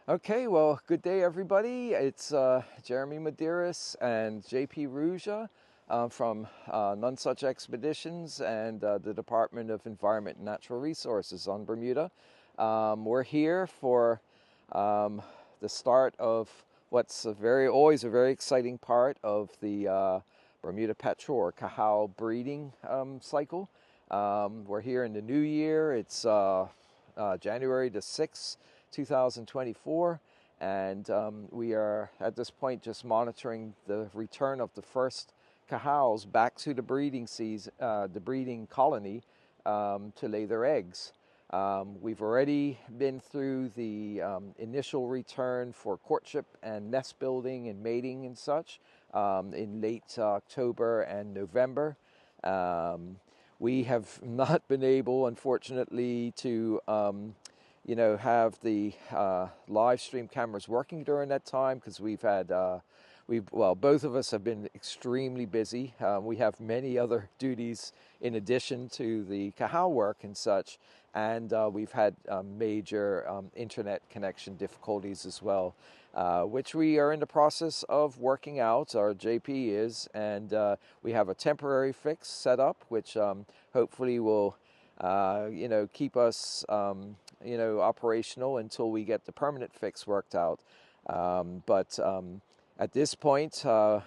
Okay, well, good day, everybody. It's Jeremy Medeiros and JP Ruja from None Such Expeditions and the Department of Environment and Natural Resources on Bermuda. We're here for um, the start of what's always a very exciting part of the Bermuda petrel or cahao breeding cycle. We're here in the new year. It's January the 6th. 2024, and we are at this point just monitoring the return of the first cajaos back to the breeding season, the breeding colony, to lay their eggs. We've already been through the initial return for courtship and nest building and mating and such in late October and November. We have not been able, unfortunately, to have the live stream cameras working during that time because both of us have been extremely busy. We have many other duties in addition to the cahao work and such, and we've had major internet connection difficulties as well, which we are in the process of working out. Our JP is, and we have a temporary fix set up, which hopefully will, keep us operational until we get the permanent fix worked out. But at this point,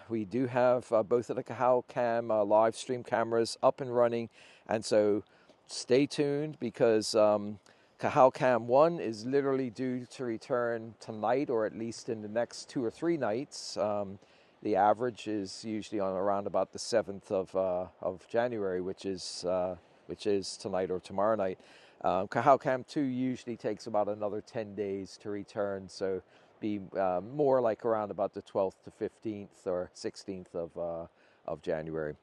we do have both of the Cahao Cam live stream cameras up and running, and so stay tuned because Cahao Cam 1 is literally due to return tonight, or at least in the next 2 or 3 nights. The average is usually on around about the 7th of January, which is tonight or tomorrow night. Cahao Cam 2 usually takes about another 10 days to return, so be more like around about the 12th to 15th or 16th of January.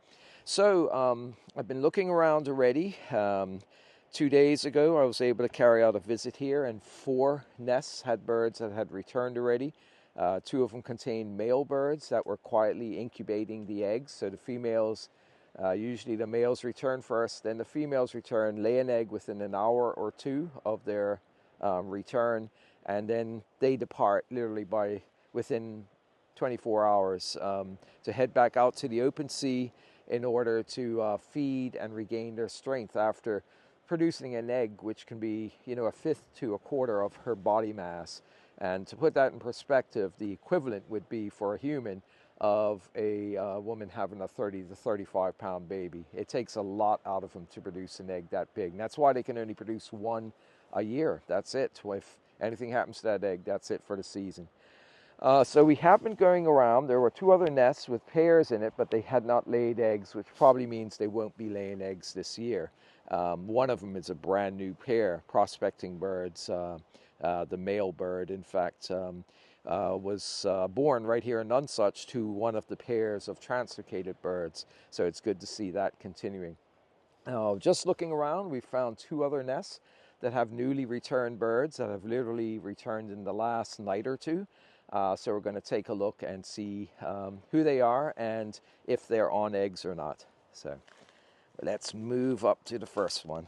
So I've been looking around already. 2 days ago, I was able to carry out a visit here, and 4 nests had birds that had returned already. 2 of them contained male birds that were quietly incubating the eggs, so the females usually the males return first, then the females return, lay an egg within an hour or 2 of their return, and then they depart literally within 24 hours to head back out to the open sea in order to feed and regain their strength after producing an egg, which can be a fifth to a quarter of her body mass. And to put that in perspective, the equivalent would be for a human of a woman having a 30 to 35 pound baby. It takes a lot out of them to produce an egg that big. And that's why they can only produce 1 a year. That's it. If anything happens to that egg, that's it for the season. So we have been going around. There were 2 other nests with pairs in it, but they had not laid eggs, which probably means they won't be laying eggs this year. One of them is a brand new pair, prospecting birds. The male bird, in fact, was born right here in Nonsuch to one of the pairs of translocated birds. So it's good to see that continuing. Just looking around, we found 2 other nests that have newly returned birds that have literally returned in the last night or 2. So we're going to take a look and see who they are and if they're on eggs or not. So let's move up to the first one.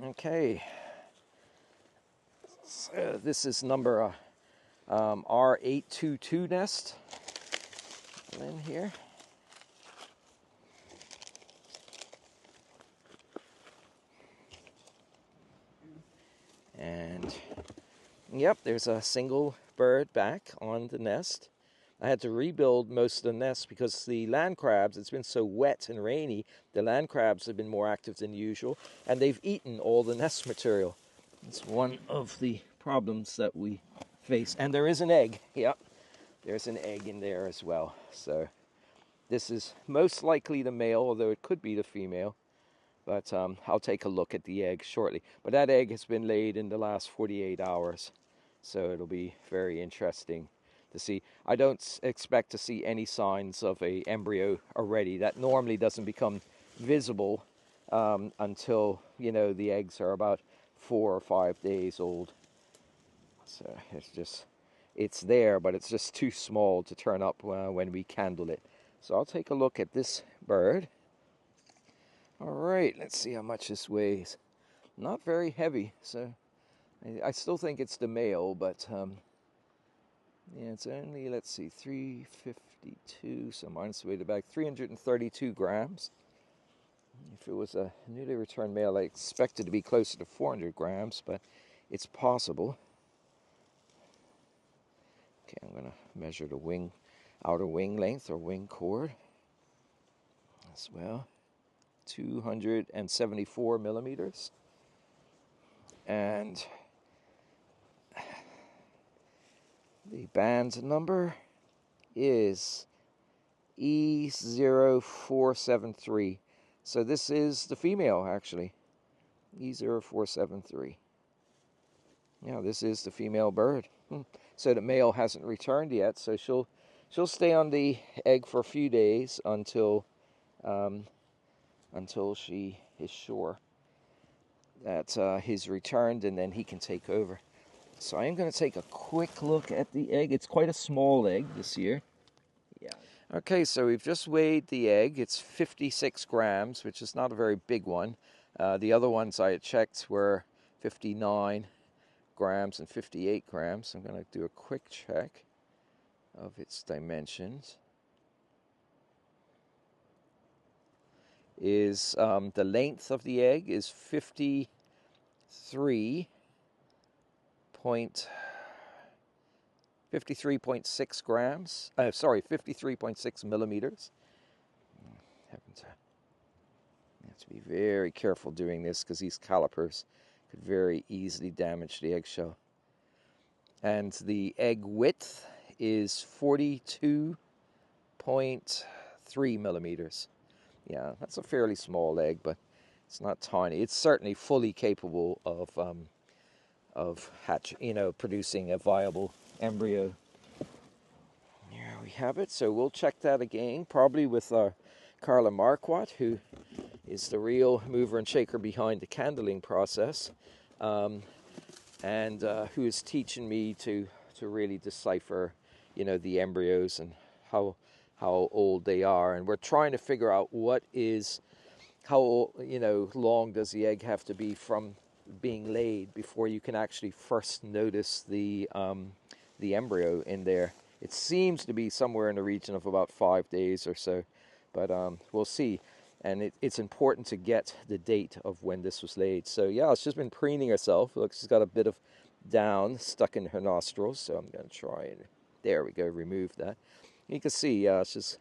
Okay. So this is number R822 nest in here. And yep, there's a single bird back on the nest. I had to rebuild most of the nest because the land crabs, it's been so wet and rainy, the land crabs have been more active than usual, and they've eaten all the nest material. It's one of the problems that we face. And there is an egg. Yep, there's an egg in there as well. So this is most likely the male, although it could be the female. But I'll take a look at the egg shortly. But that egg has been laid in the last 48 hours. So it'll be very interesting to see. I don't expect to see any signs of an embryo already. That normally doesn't become visible until, the eggs are about 4 or 5 days old. So it's there, but it's just too small to turn up when we candle it. So I'll take a look at this bird. All right, let's see how much this weighs. Not very heavy, so I still think it's the male, but yeah, it's only, let's see, 352, so minus the weight of the bag, 332 grams. If it was a newly returned male, I expected to be closer to 400 grams, but it's possible. Okay, I'm going to measure the wing, outer wing length or wing chord as well. 274 millimeters. And the band number is E0473. So this is the female, actually. E0473. Yeah, this is the female bird. So the male hasn't returned yet, so she'll stay on the egg for a few days until she is sure that he's returned, and then he can take over. So I am going to take a quick look at the egg. It's quite a small egg this year. Yeah. Okay, so we've just weighed the egg. It's 56 grams, which is not a very big one. The other ones I had checked were 59 grams and 58 grams. I'm going to do a quick check of its dimensions. Is the length of the egg is 53.6 grams. 53.6 millimeters. Have to be very careful doing this because these calipers could very easily damage the eggshell. And the egg width is 42.3 millimeters. Yeah, that's a fairly small egg, but it's not tiny. It's certainly fully capable of producing a viable embryo. Here we have it. So we'll check that again, probably with Carla Marquardt, who is the real mover and shaker behind the candling process, and who is teaching me to really decipher, the embryos and how old they are. And we're trying to figure out how long does the egg have to be from being laid before you can actually first notice the embryo in there. It seems to be somewhere in the region of about 5 days or so, but we'll see. And it's important to get the date of when this was laid. So yeah, she's been preening herself. Look, she's got a bit of down stuck in her nostrils, so I'm going to try and, there we go, remove that. You can see she's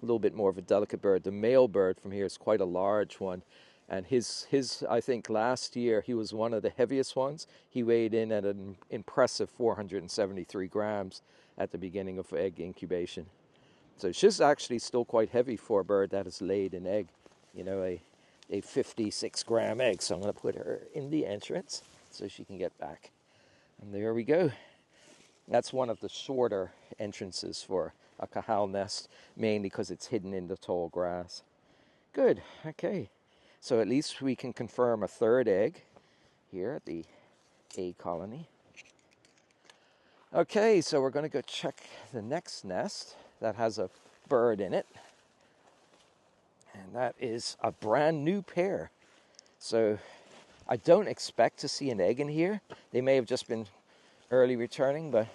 a little bit more of a delicate bird. The male bird from here is quite a large one. And his I think last year, he was one of the heaviest ones. He weighed in at an impressive 473 grams at the beginning of egg incubation. So she's actually still quite heavy for a bird that has laid an egg, a 56-gram egg. So I'm going to put her in the entrance so she can get back. And there we go. That's one of the shorter entrances for a Cajal nest, mainly because it's hidden in the tall grass. Good, okay. So at least we can confirm a third egg here at the A colony. Okay, so we're going to go check the next nest that has a bird in it. And that is a brand new pair. So I don't expect to see an egg in here. They may have just been early returning, but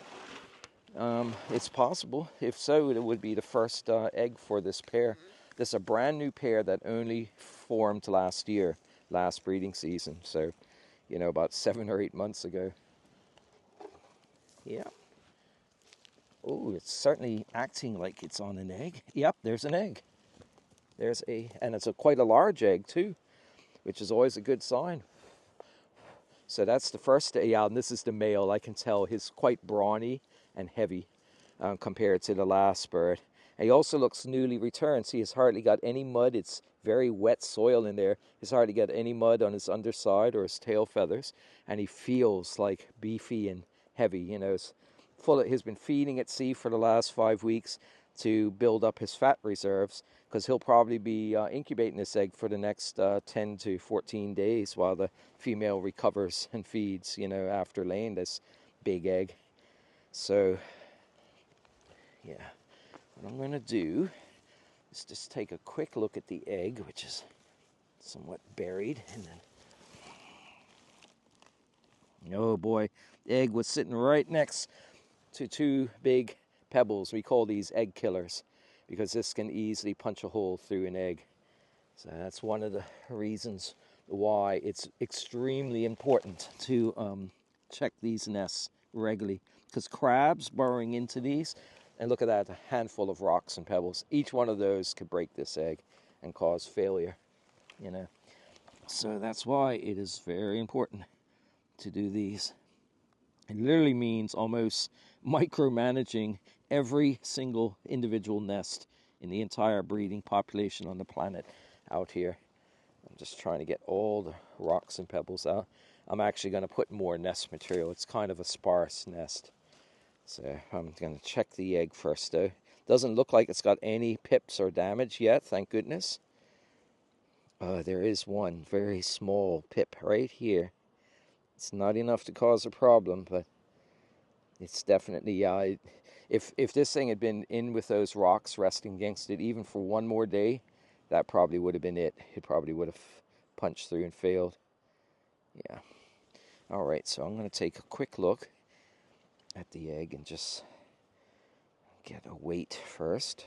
it's possible. If so, it would be the first egg for this pair. This is a brand new pair that only formed last year, last breeding season. So, about 7 or 8 months ago. Yeah. Oh, it's certainly acting like it's on an egg. Yep, there's an egg. And it's quite a large egg too, which is always a good sign. So that's the first, and this is the male. I can tell he's quite brawny and heavy compared to the last bird. And he also looks newly returned. See, he's hardly got any mud. It's very wet soil in there. He's hardly got any mud on his underside or his tail feathers. And he feels like beefy and heavy. He's been feeding at sea for the last 5 weeks to build up his fat reserves, because he'll probably be incubating this egg for the next 10 to 14 days while the female recovers and feeds, after laying this big egg. So, yeah, what I'm going to do is just take a quick look at the egg, which is somewhat buried, and then Oh boy, the egg was sitting right next to two big pebbles. We call these egg killers because this can easily punch a hole through an egg. So that's one of the reasons why it's extremely important to check these nests regularly, because crabs burrowing into these, and look at that, a handful of rocks and pebbles, each one of those could break this egg and cause failure, you know. So that's why it is very important to do these. It literally means almost micromanaging every single individual nest in the entire breeding population on the planet out here. I'm just trying to get all the rocks and pebbles out. I'm actually going to put more nest material. It's kind of a sparse nest. So I'm going to check the egg first though. Doesn't look like it's got any pips or damage yet, thank goodness. There is one very small pip right here. It's not enough to cause a problem, but it's definitely, yeah. If this thing had been in with those rocks resting against it even for one more day, that probably would have been it. It probably would have punched through and failed. Yeah. All right, so I'm going to take a quick look at the egg and just get a weight first.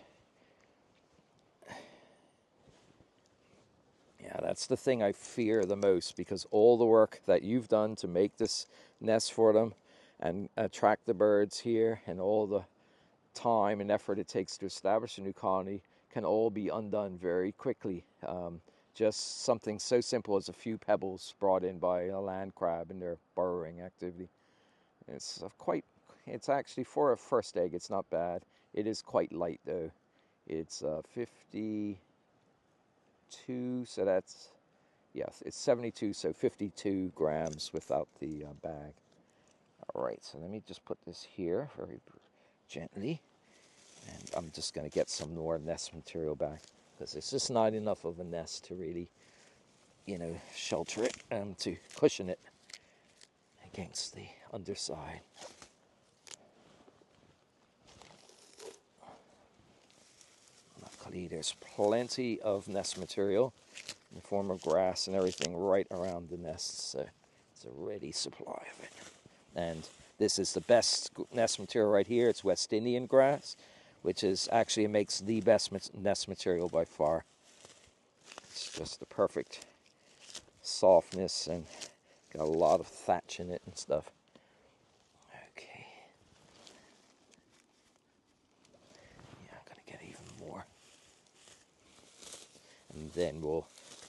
Yeah, that's the thing I fear the most, because all the work that you've done to make this nest for them and attract the birds here, and all the time and effort it takes to establish a new colony, can all be undone very quickly. Just something so simple as a few pebbles brought in by a land crab in their burrowing activity. It's actually, for a first egg, it's not bad. It is quite light though. It's 52, so that's, yes, it's 72, so 52 grams without the bag. All right, so let me just put this here very gently, and I'm just going to get some more nest material back, because it's just not enough of a nest to really, shelter it and to cushion it against the underside. Luckily, there's plenty of nest material in the form of grass and everything right around the nests, so it's a ready supply of it. And this is the best nest material right here. It's West Indian grass, which is actually makes the best nest material by far. It's just the perfect softness and got a lot of thatch in it and stuff. Okay. Yeah, I'm gonna get even more. And then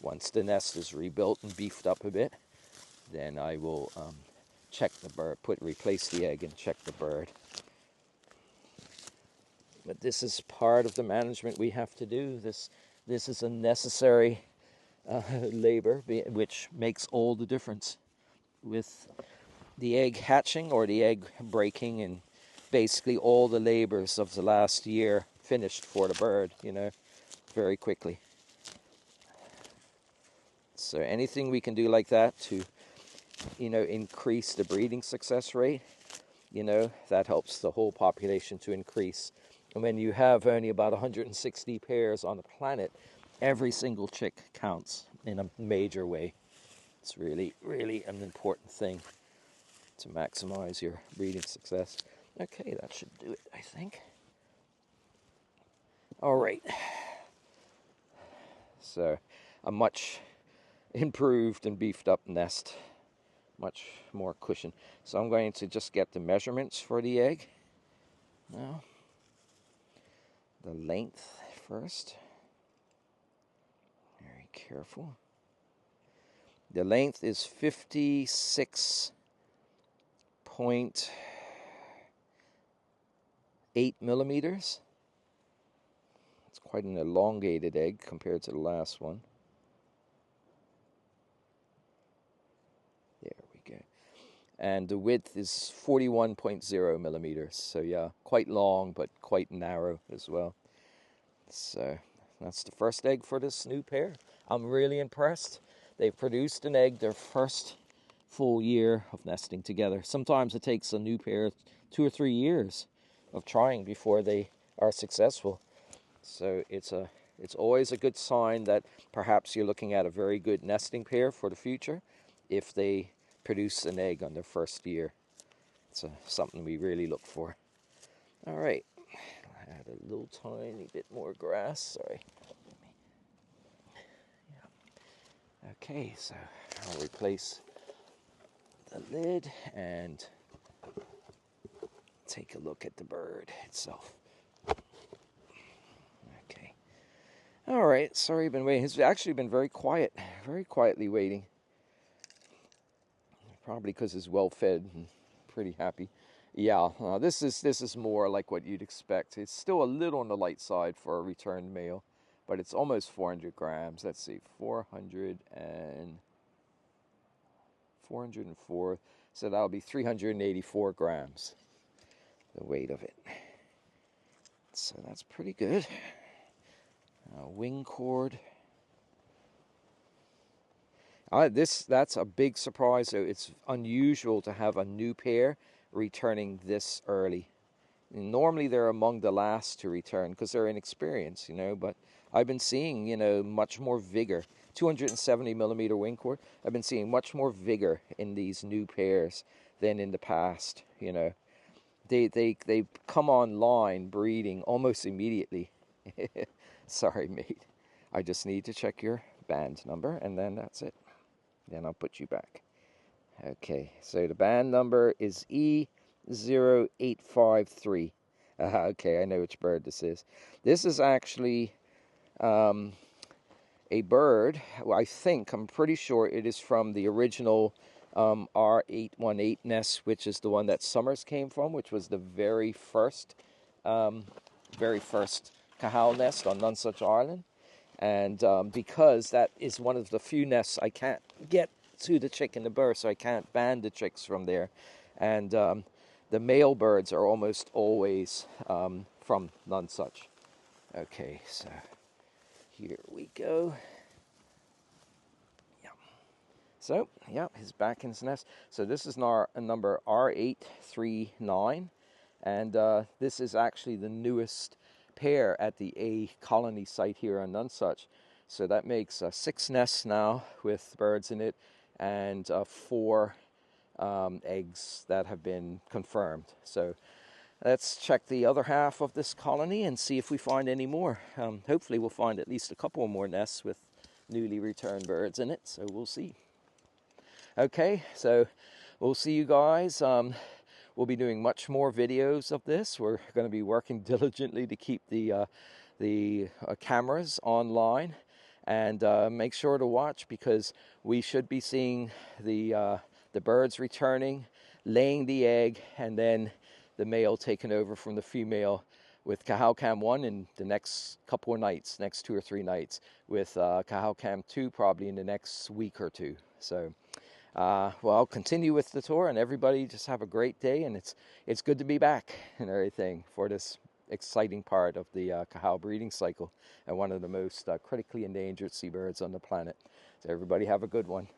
once the nest is rebuilt and beefed up a bit, then I will check the bird, replace the egg and check the bird. But this is part of the management we have to do. This is a necessary labor, which makes all the difference with the egg hatching or the egg breaking, and basically all the labors of the last year finished for the bird, very quickly. So anything we can do like that to, increase the breeding success rate, that helps the whole population to increase. And when you have only about 160 pairs on the planet, every single chick counts in a major way. It's really, really an important thing to maximize your breeding success. Okay, that should do it, I think. All right. So, a much improved and beefed up nest. Much more cushion. So I'm going to just get the measurements for the egg now. The length first. Very careful. The length is 56.8 millimeters. It's quite an elongated egg compared to the last one. There we go. And the width is 41.0 millimeters. So yeah, quite long, but quite narrow as well. So that's the first egg for this new pair. I'm really impressed. They've produced an egg their first full year of nesting together. Sometimes it takes a new pair 2 or 3 years of trying before they are successful. So it's always a good sign that perhaps you're looking at a very good nesting pair for the future if they produce an egg on their first year. It's something we really look for. All right, add a little tiny bit more grass. Sorry. Yeah. Okay, so I'll replace the lid and take a look at the bird itself. Okay. All right, sorry I've been waiting. He's actually been very quiet, very quietly waiting. Probably because he's well fed and pretty happy. Yeah, this is more like what you'd expect. It's still a little on the light side for a returned male, but it's almost 400 grams. Let's see, 404. So that'll be 384 grams, the weight of it. So that's pretty good. Wing cord. That's a big surprise. So it's unusual to have a new pair returning this early. Normally they're among the last to return because they're inexperienced, but I've been seeing, much more vigor. 270 millimeter wing cord. I've been seeing much more vigor in these new pairs than in the past. They come online breeding almost immediately. Sorry, mate. I just need to check your band number and then that's it. Then I'll put you back. Okay, so the band number is E0853. Okay, I know which bird this is. This is actually a bird. I'm pretty sure it is from the original R818 nest, which is the one that Summers came from, which was the very first Cahal nest on Nonsuch Island. And because that is one of the few nests I can't get to the chick in the burr, so I can't band the chicks from there. And the male birds are almost always from Nonsuch. Okay, so here we go. Yeah. So, yeah, he's back in his nest. So this is number R839, and this is actually the newest pair at the A colony site here on Nonsuch. So that makes 6 nests now with birds in it, and 4 eggs that have been confirmed. So let's check the other half of this colony and see if we find any more. Hopefully we'll find at least a couple more nests with newly returned birds in it, so we'll see. Okay, so we'll see you guys. We'll be doing much more videos of this. We're going to be working diligently to keep the cameras online, and make sure to watch because we should be seeing the birds returning, laying the egg, and then the male taking over from the female with Cahal Cam 1 in the next couple of nights, next 2 or 3 nights, with Cahal Cam 2 probably in the next week or 2. So. Well, continue with the tour, and everybody just have a great day, and it's good to be back and everything for this exciting part of the Cahal breeding cycle and one of the most critically endangered seabirds on the planet. So everybody have a good one.